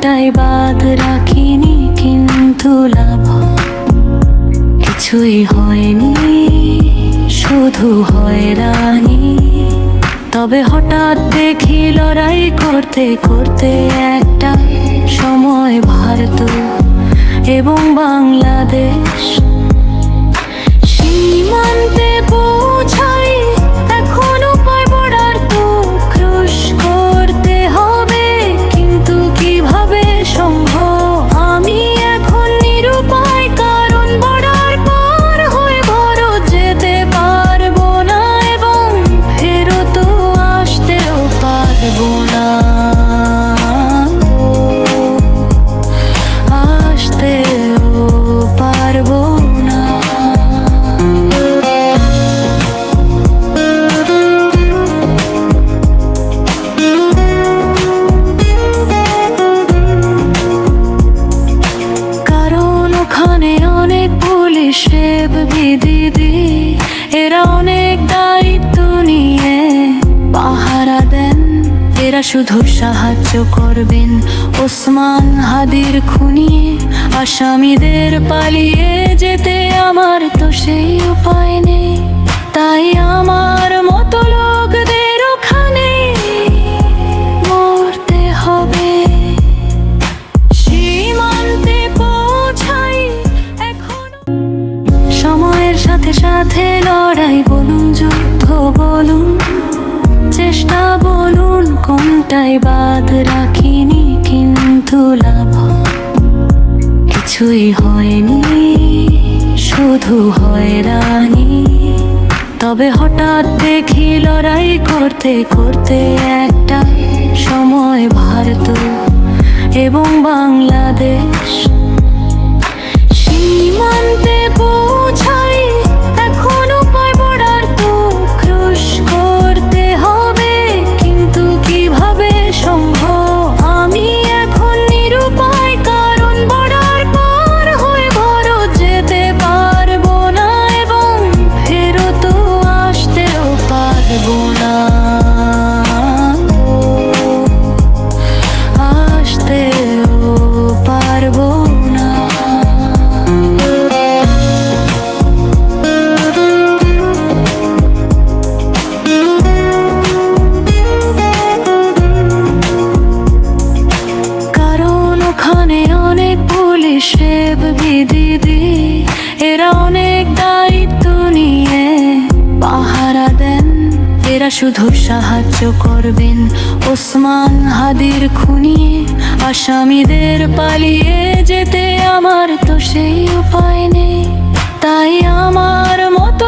কোনটাই বাদ রাখিনি, কিন্তু লাভ কিছুই হয়নি, শুধু হয়রানি। তবে হঠাৎ দেখি লড়াই করতে করতে একটা সময় ভারত এবং বাংলাদেশ সীমান্তে পৌঁছাই। এখনো পাই বর্ডার তো ক্রস করতে হবে, কিন্তু কিভাবে সম্ভব? আমি এখন নিরুপায়, কারণ বর্ডার পার হয়ে ভারত যেতে পারবো না এবং ফেরতও আসতেও পারবো না। আসতেও পারবো না। কারণ ওখানে অনেক পুলিশ দিদি, এরা অনেক দায়িত্ব নিয়ে পাহারা দেন। এরা শুধু সাহায্য করবেন ওসমান হাদির খুনিয়ে আসামিদের পালিয়ে যেতে। আমার তো সেই উপায় নেই, তাই আমার মতো লোকদের ওখানে মরতে হবে। সীমান্তে পৌঁছাই এখনো। সময়ের সাথে সাথে লড়াই বলুন, যুদ্ধ বলুন, চেষ্টা বলুন, কোনটাই বাদ রাখিনি, কিন্তু লাভ কিছুই হয়নি, শুধু হয়রানি। তবে হঠাৎ দেখি লড়াই করতে করতে একটা সময় ভারত এবং বাংলাদেশ সীমান্তে পৌঁছাই। এখনো পাই বর্ডার তো ক্রস করতে হবে, কিন্তু কিভাবে সম্ভব? আমি এখন নিরুপায়, কারণ বর্ডার পার হয়ে ভারত যেতে পারবো না এবং ফেরতও আসতেও পারবো না। আসতেও পারবো না। কারণ ওখানে অনেক পুলিশ দিদি, এরা অনেক দায়িত্ব নিয়ে পাহারা দেন। এরা শুধু সাহায্য করবেন ওসমান হাদির খুনিয়ে আসামিদের পালিয়ে যেতে। আমার তো সেই উপায় নেই, তাই আমার মতো